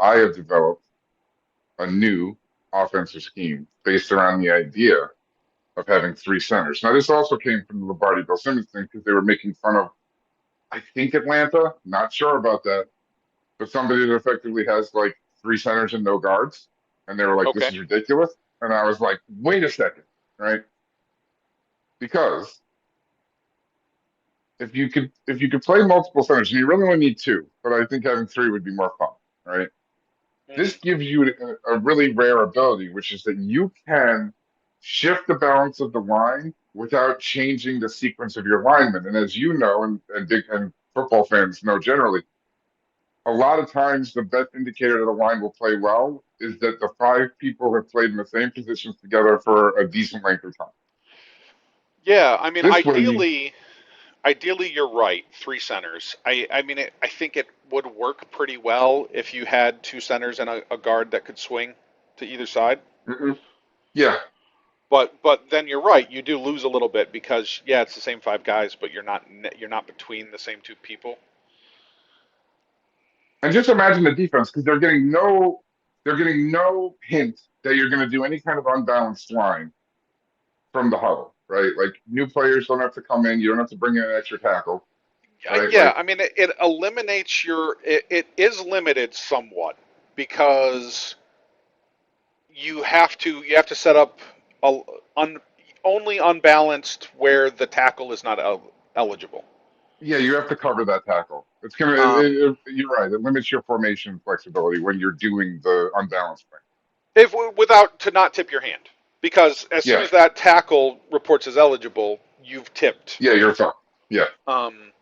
I have developed a new offensive scheme based around the idea of having three centers. Now, this also came from the Lombardi Bill Simmons thing because they were making fun of, I think, Atlanta. Not sure about that, but somebody that effectively has like three centers and no guards. And they were like, this Okay. is ridiculous. And I was like, wait a second, right? Because if you could play multiple centers, and you really only need two, but I think having three would be more fun, right? This Hmm. gives you a really rare ability, which is that you can shift the balance of the line without changing the sequence of your linemen. And as you know, and football fans know generally, a lot of times the best indicator that a line will play well is that the five people have played in the same positions together for a decent length of time. Yeah, I mean, This way, ideally, you're right. Three centers. I think it would work pretty well if you had two centers and a guard that could swing to either side. mm-mm, yeah. But then you're right. You do lose a little bit because yeah, it's the same five guys, but you're not between the same two people. And just imagine the defense because they're getting no hint that you're going to do any kind of unbalanced line from the huddle, right? Like new players don't have to come in. You don't have to bring in an extra tackle, right? Yeah, Like, I mean, it eliminates it is limited somewhat because you have to set up a, un, only unbalanced where the tackle is not eligible. yeah, you have to cover that tackle. It's gonna. Um, You're right. It limits your formation flexibility when you're doing the unbalanced thing. if without to not tip your hand, because as soon Yeah, as that tackle reports as eligible, you've tipped. yeah, you're fine. Yeah, Um,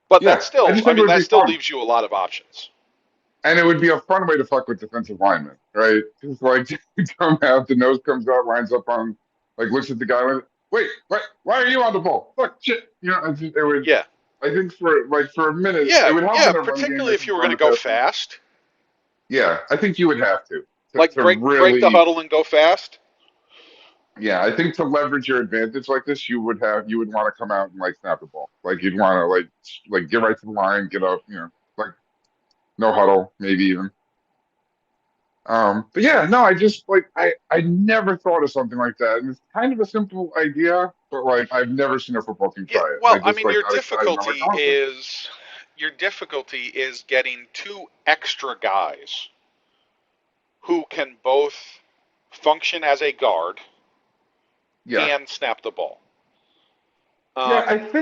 but yeah. I just I think it mean, would that be still fun, leaves you a lot of options. and it would be a fun way to fuck with defensive linemen, right? Just like come out, the nose comes out, lines up on, like looks at the guy, like, wait, what? Why are you on the ball? Fuck, shit. It would. Yeah, I think for a minute, it yeah, would help yeah. in a run game Particularly if if you you were going to run go past them. fast, Yeah, I think you would have to like to break the really. huddle and go fast. Yeah, I think to leverage your advantage like this, you would want to come out and like snap the ball. Like you'd want to like get right to the line, get up, like no huddle, maybe even. But yeah, no, I just like I never thought of something like that. And it's kind of a simple idea, but like I've never seen a football team Yeah, try it. And I well, I just mean, like got excited and I'm like, awesome. your difficulty is getting two extra guys who can both function as a guard Yeah. and snap the ball. Yeah, Um,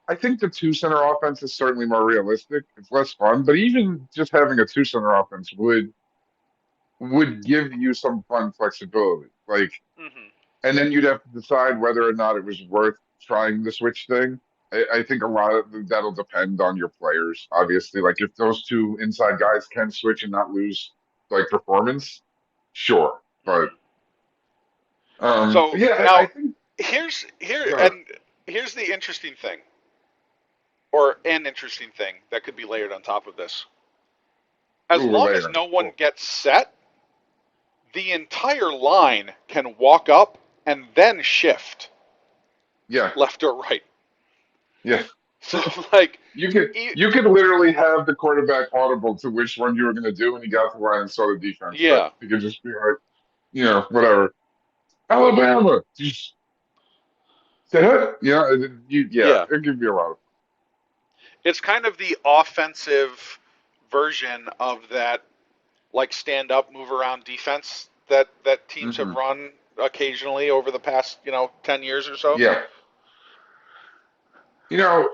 I think the two center offense is certainly more realistic. It's less fun, but even just having a two center offense would give you some fun flexibility. Like, mhm. and then you'd have to decide whether or not it was worth trying the switch thing. I think a lot of that'll depend on your players, obviously. Like if those two inside guys can switch and not lose like performance, sure. But Mhm. but So yeah, I now think here's here uh, and here's the interesting thing, or an interesting thing that could be layered on top of this. As ooh, long as later. no one Cool. gets set, the entire line can walk up and then shift Yeah, left or right. yeah. So like, You could e- you could literally have the quarterback audible to which one you were going to do when you got to the line and saw the defense set. yeah, You could just be like, whatever. Alabama, just say it. Yeah, yeah. it could be a lot of It's kind of the offensive version of that, like stand up, move around defense that fun. teams have run occasionally over the past 10 years or so. Yeah, you know,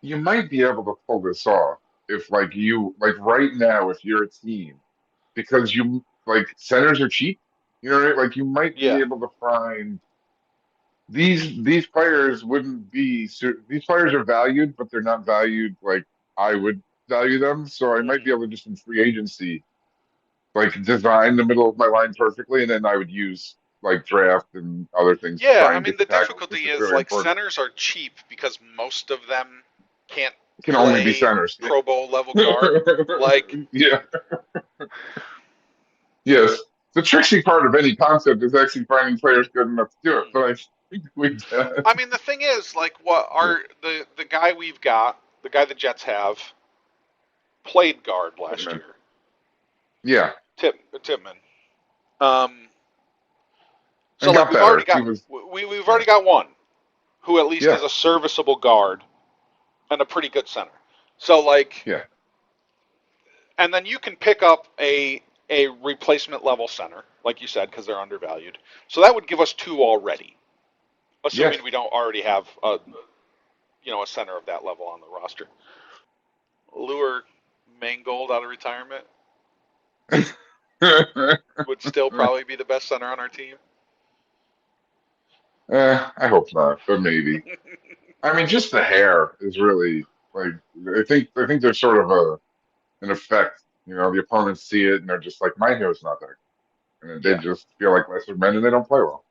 you might be able to pull this off if, like right now, if you're a team, because you like centers are cheap. Right? Like you might be Yeah. able to find these players wouldn't be these players are valued, but they're not valued like I would value them. So I might be Hmm. able to just in free agency like design the middle of my line perfectly, and then I would use like draft and other things to Yeah, try I and mean get the the tackles because difficulty it's is really like important. centers are cheap because most of them can't It can only be play centers. Pro Bowl level guard. Like, Yeah. Yes. The tricksy part of any concept is actually finding players good enough to do it. mhm. But We did. I mean, the thing is, like, what Yeah. our the guy we've got, the guy the Jets have, played guard last Pittman. year. Yeah. Tipman. Um, so And like got we've already better. He got was, we've yeah. already got one who at least is Yeah. a serviceable guard and a pretty good center. So like, Yeah. and then you can pick up a replacement level center, like you said, because they're undervalued. So that would give us two already, Yeah. assuming we don't already have a a center of that level on the roster. Lure Mangold out of retirement would still probably be the best center on our team. I hope not, but maybe. I mean, just the hair is really like I think there's sort of an effect. The opponents see it and they're just like, my hair's not that good. And they Yeah. just feel like lesser men and they don't play well.